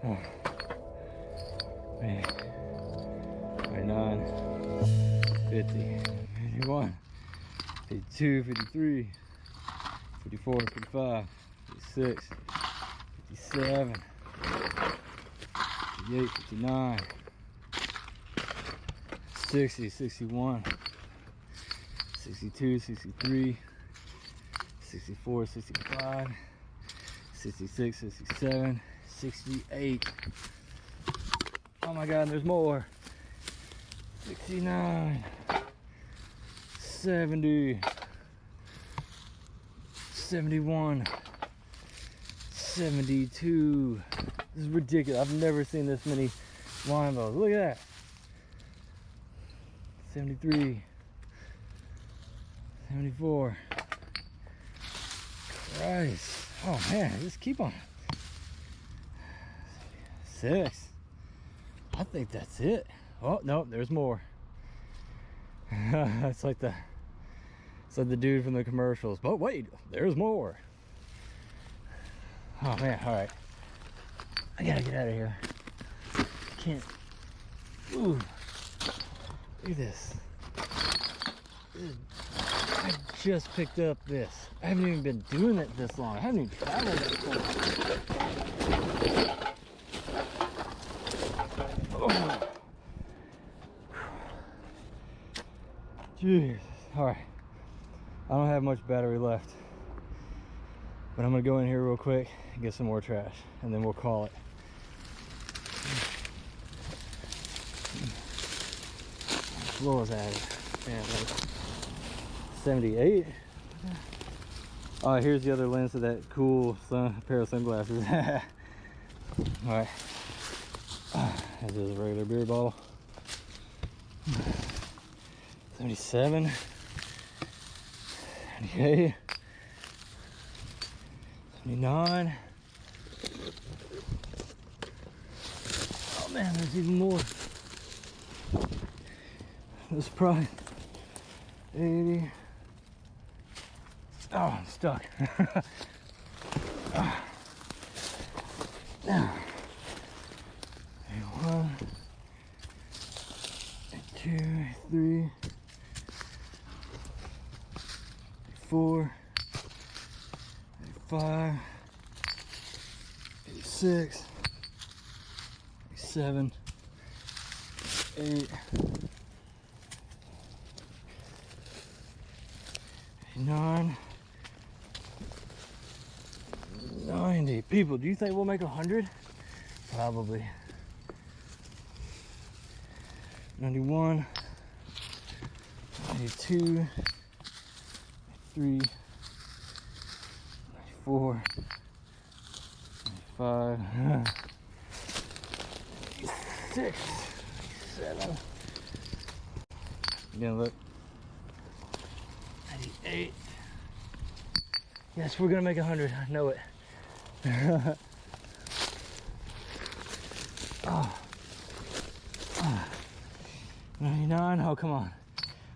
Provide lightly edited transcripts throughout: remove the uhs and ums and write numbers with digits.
Oh, man. 49, 50, 51, 52, 53, 54, 55, 56, 57, 58, 59, 60, 61, 62, 63, 64, 65, 66, 67, 68. Oh my God, there's more. 69, 70, 71, 72. This is ridiculous. I've never seen this many wine bottles. Look at that. 73, 74. Christ. Oh man, just keep on. 6. I think that's it. Oh no, there's more. It's like the dude from the commercials. But wait, there's more. Oh man, all right. I gotta get out of here. Can't. Ooh, look at this. I just picked up this. I haven't even been doing it this long. I haven't even traveled that far. Oh. Jeez. All right. I don't have much battery left, but I'm gonna go in here real quick and get some more trash, and then we'll call it. What was that? Man, like 78. Oh, here's the other lens of that cool pair of sunglasses. All right. This is a regular beer bottle. 77. 78. 79. Oh man, there's even more. This is probably 80. Oh, I'm stuck. Now, 1, 2, 3, 4, 5, 6, 7, 8, 9, 90. People, do you think we'll make 100? Probably. 91, 92, 93, 94, 95, 96, 97. Again, look. 98. Yes, we're gonna make 100. I know it. Oh. 99. Oh, come on.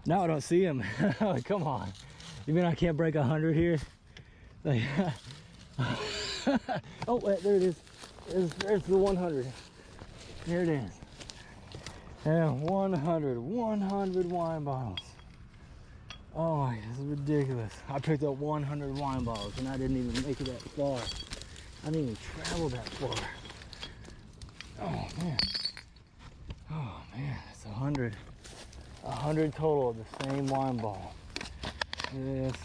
Now I don't see him. Oh, come on. You mean I can't break 100 here? Like, oh, wait, there it is. There's the 100. There it is. And 100 wine bottles. Oh my, this is ridiculous. I picked up 100 wine bottles and I didn't even make it that far. I didn't even travel that far. Oh man. Oh man, it's 100. 100 total of the same wine bottle. This.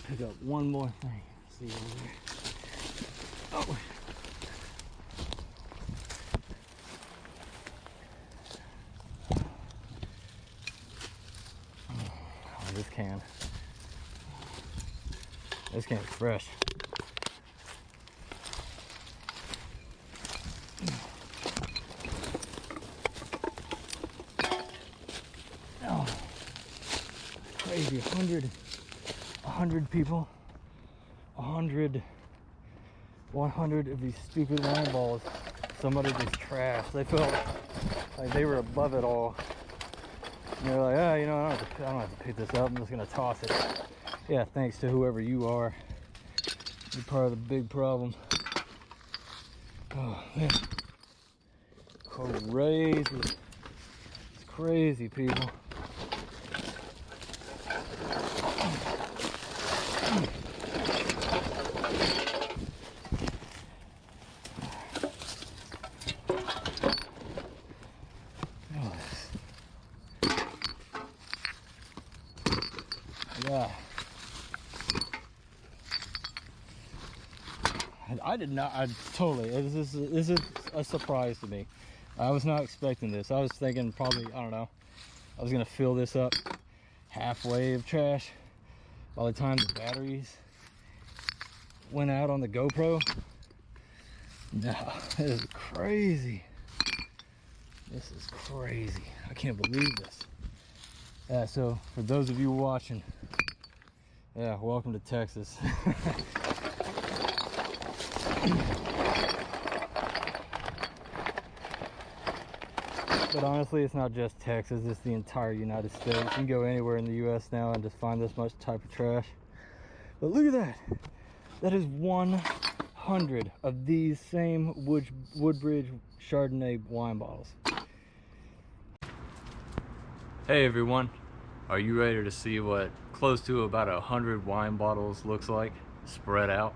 Pick up one more thing. Let's see over here. Oh. This can. This can's fresh. Oh, crazy. 100 people. 100 of these stupid wine balls. Somebody just trashed. They felt like they were above it all. And they're like, oh, you know, I don't have to pick this up. I'm just gonna toss it. Yeah, thanks to whoever you are. You're part of the big problem. Oh man, crazy. It's crazy, people. Yeah. I did not, this is a surprise to me. I was not expecting this. I was thinking probably, I don't know, I was gonna fill this up halfway of trash by the time the batteries went out on the GoPro. No, this is crazy. This is crazy. I can't believe this. Yeah, so for those of you watching, yeah, welcome to Texas. But honestly, it's not just Texas, it's the entire United States. You can go anywhere in the US now and just find this much type of trash. But look at that. That is 100 of these same Woodbridge Chardonnay wine bottles. Hey everyone, are you ready to see what close to about 100 wine bottles looks like spread out?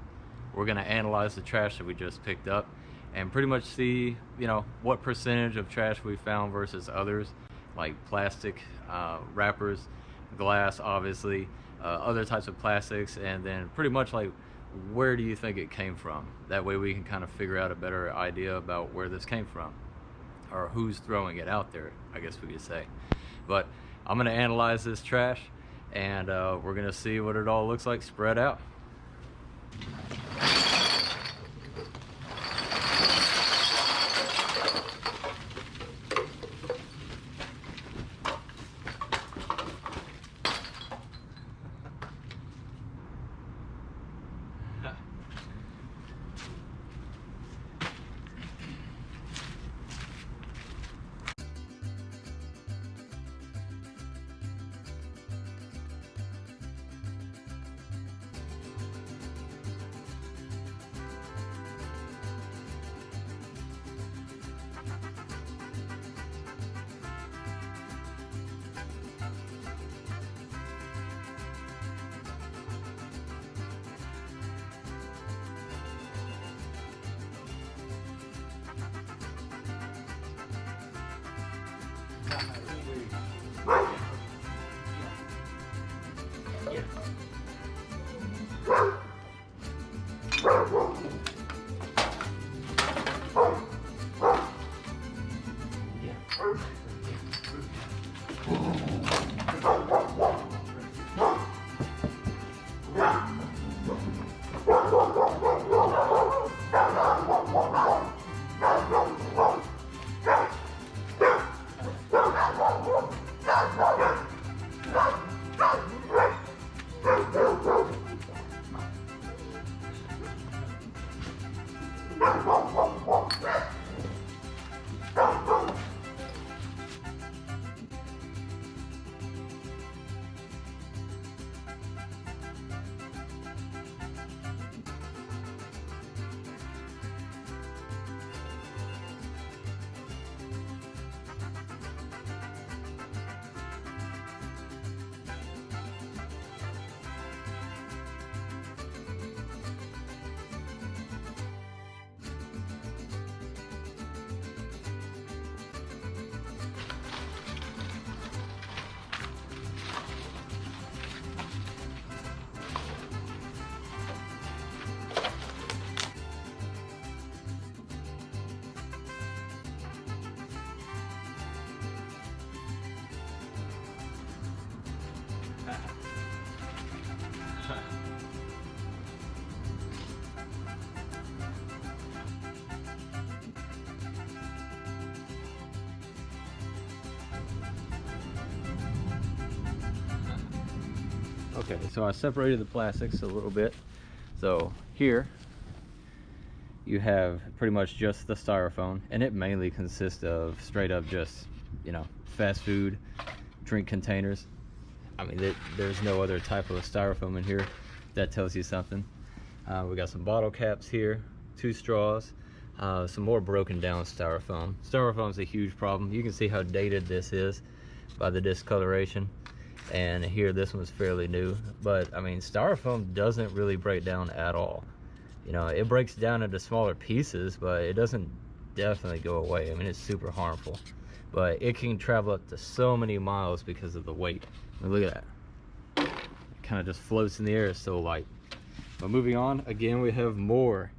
We're gonna analyze the trash that we just picked up and pretty much see, you know, what percentage of trash we found versus others, like plastic wrappers, glass, obviously, other types of plastics, and then pretty much like where do you think it came from? That way we can kind of figure out a better idea about where this came from, or who's throwing it out there, I guess we could say. But I'm gonna analyze this trash, and we're gonna see what it all looks like spread out. Okay, so I separated the plastics a little bit. So here you have pretty much just the styrofoam, and it mainly consists of straight up just, you know, fast food drink containers. I mean, there's no other type of styrofoam in here. That tells you something. We got some bottle caps here, 2 straws, some more broken down styrofoam. Styrofoam's a huge problem. You can see how dated this is by the discoloration. And here, this one's fairly new. But I mean, styrofoam doesn't really break down at all. You know, it breaks down into smaller pieces, but it doesn't definitely go away. I mean, it's super harmful. But it can travel up to so many miles because of the weight. I mean, look at that. It kind of just floats in the air, it's so light. But moving on, again, we have more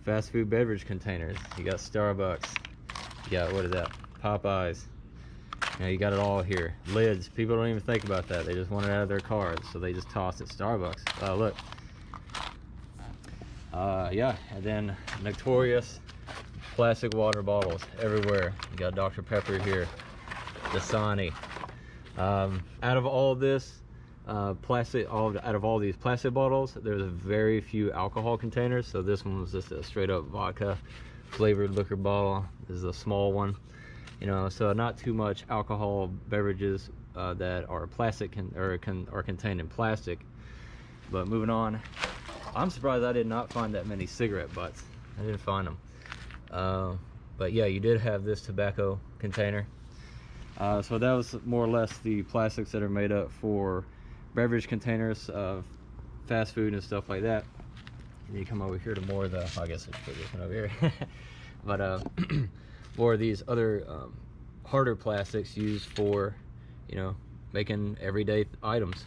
fast food beverage containers. You got Starbucks. You got, what is that? Popeyes. You know, you got it all here. Lids. People don't even think about that. They just want it out of their cars, so they just toss it. Starbucks. Look. Yeah, and then notorious plastic water bottles everywhere. You got Dr. Pepper here. Dasani. Out of all this out of all these plastic bottles, there's very few alcohol containers. So this one was just a straight up vodka flavored liquor bottle. This is a small one, you know, so not too much alcohol beverages that are plastic are contained in plastic. But moving on, I'm surprised I did not find that many cigarette butts. I didn't find them. But yeah, you did have this tobacco container. So that was more or less the plastics that are made up for beverage containers of fast food and stuff like that. And you come over here to more of the, I guess I should put this one over here. But more of these other harder plastics used for, you know, making everyday items.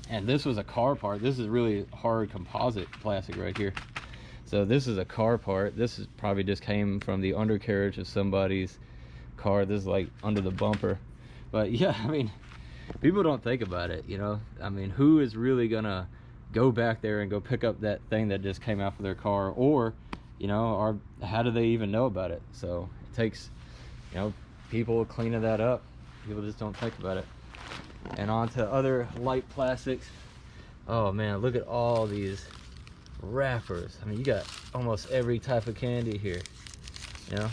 And this was a car part. This is really hard composite plastic right here. So this is a car part. This is probably just came from the undercarriage of somebody's car. This is like under the bumper. But yeah, I mean, people don't think about it, you know. I mean, who is really gonna go back there and go pick up that thing that just came out of their car? Or, you know, or how do they even know about it? So it takes, you know, people cleaning that up. People just don't think about it. And on to other light plastics. Oh man, look at all these wrappers. I mean, you got almost every type of candy here, you know.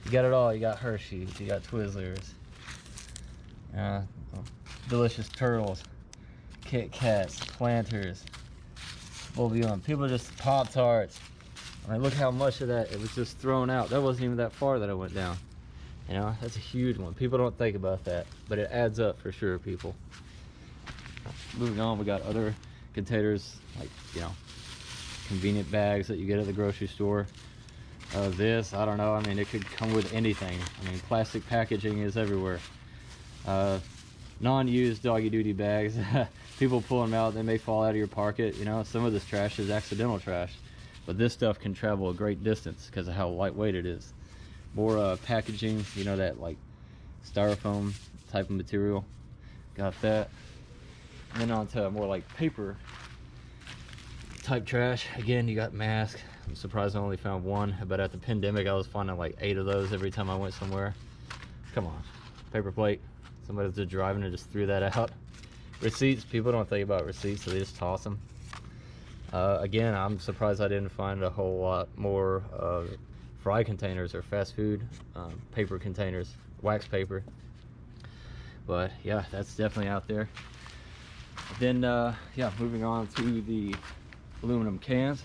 You got it all. You got Hershey's, you got Twizzlers, delicious turtles, Kit Kats, Planters, Bouillon. People just Pop-Tarts. I mean, look how much of that it was just thrown out. That wasn't even that far that I went down. You know, that's a huge one. People don't think about that, but it adds up for sure, people. Moving on, we got other containers, like, you know, convenient bags that you get at the grocery store. This, I don't know, I mean, it could come with anything. I mean, plastic packaging is everywhere. Non-used doggy duty bags. People pull them out, they may fall out of your pocket. You know, some of this trash is accidental trash, but this stuff can travel a great distance because of how lightweight it is. More packaging, you know, that like styrofoam type of material. Got that. And then on to more like paper type trash. Again, you got masks. I'm surprised I only found one, but at the pandemic I was finding like 8 of those every time I went somewhere. Come on. Paper plate. Somebody's just driving and just threw that out. Receipts. People don't think about receipts, so they just toss them. Again, I'm surprised I didn't find a whole lot more fry containers or fast food paper containers, wax paper. But yeah, that's definitely out there. Then yeah, moving on to the aluminum cans.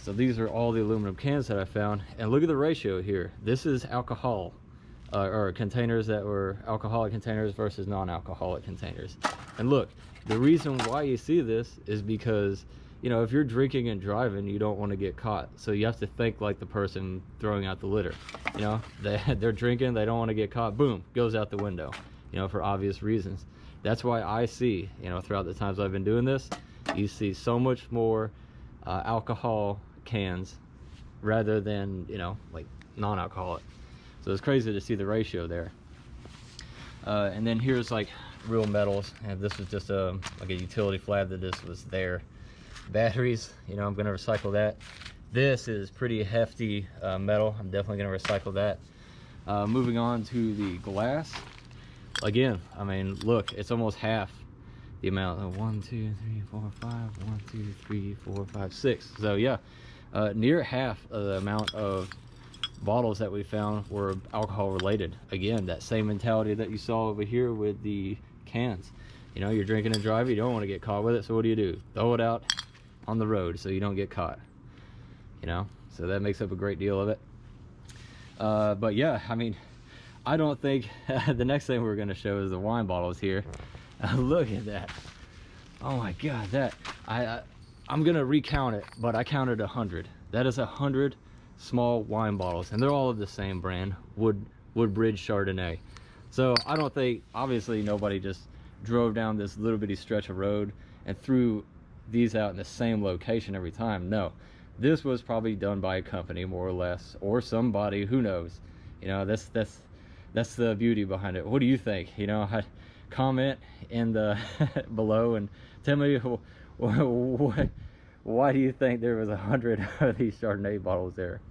So these are all the aluminum cans that I found, and look at the ratio here. This is alcohol or containers that were alcoholic containers versus non-alcoholic containers. And look, the reason why you see this is because, you know, if you're drinking and driving, you don't want to get caught. So you have to think like the person throwing out the litter. You know, they're drinking, they don't want to get caught, boom, goes out the window, you know, for obvious reasons. That's why I see, you know, throughout the times I've been doing this, you see so much more alcohol cans rather than, you know, like non-alcoholic. So it's crazy to see the ratio there. And then here's like real metals, and this was just like a utility flap that just was there. Batteries, you know, I'm gonna recycle that. This is pretty hefty metal. I'm definitely gonna recycle that. Moving on to the glass. Again, I mean, look, it's almost half the amount of 1, 2, 3, 4, 5, 1, 2, 3, 4, 5, 6. So yeah, near half of the amount of bottles that we found were alcohol related. Again, that same mentality that you saw over here with the cans. You know, you're drinking and driving, you don't want to get caught with it, so what do? Throw it out on the road so you don't get caught. You know, so that makes up a great deal of it. But yeah, I mean, I don't think the next thing we're going to show is the wine bottles here. Look at that. Oh my god, that I'm gonna recount it, but I counted 100. That is 100 small wine bottles, and they're all of the same brand, Woodbridge Chardonnay. So I don't think, obviously nobody just drove down this little bitty stretch of road and threw these out in the same location every time. No, this was probably done by a company, more or less, or somebody, who knows. You know, that's the beauty behind it. What do you think? You know, comment in the below and tell me why do you think there was 100 of these Chardonnay bottles there.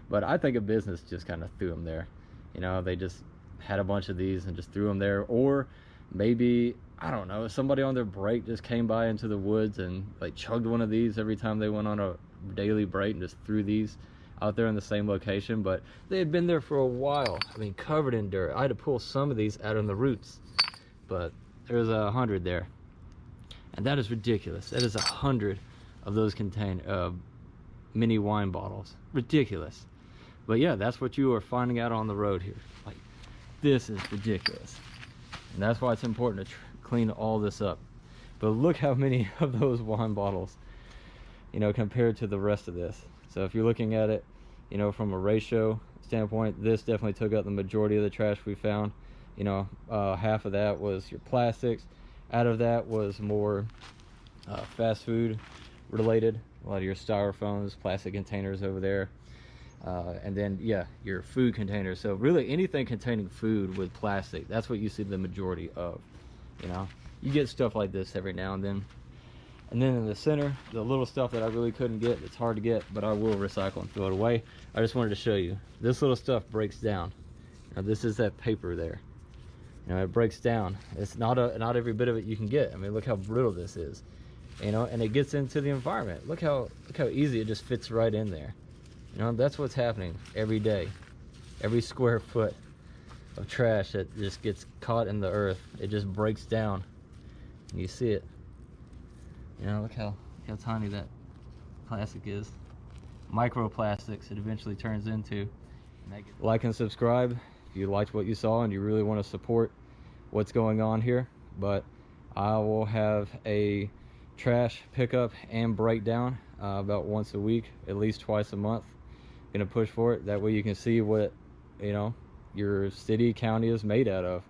But I think a business just kind of threw them there. You know, they just had a bunch of these and just threw them there. Or maybe, I don't know, somebody on their break just came by into the woods and like chugged one of these every time they went on a daily break and just threw these out there in the same location. But they had been there for a while, I mean, covered in dirt. I had to pull some of these out on the roots, but there's 100 there, and that is ridiculous. That is 100 of those contain mini wine bottles. Ridiculous. But yeah, that's what you are finding out on the road here. Like, this is ridiculous, and that's why it's important to clean all this up. But look how many of those wine bottles, you know, compared to the rest of this. So if you're looking at it, you know, from a ratio standpoint, this definitely took up the majority of the trash we found. You know, half of that was your plastics. Out of that was more fast food related. A lot of your styrofoams, plastic containers over there. And then, yeah, your food containers. So really anything containing food with plastic, that's what you see the majority of. You know, you get stuff like this every now and then. And then in the center, the little stuff that I really couldn't get, it's hard to get, but I will recycle and throw it away. I just wanted to show you. This little stuff breaks down. Now, this is that paper there. You know, it breaks down. It's not every bit of it you can get. I mean, look how brittle this is. You know, and it gets into the environment. Look how easy it just fits right in there. You know, that's what's happening every day. Every square foot of trash that just gets caught in the earth, it just breaks down. And you see it. You know, look how tiny that plastic is. Microplastics it eventually turns into. Like and subscribe if you liked what you saw and you really want to support what's going on here. But I will have a trash pickup and breakdown about once a week, at least twice a month. Gonna push for it. That way you can see what, you know, your city, county is made out of.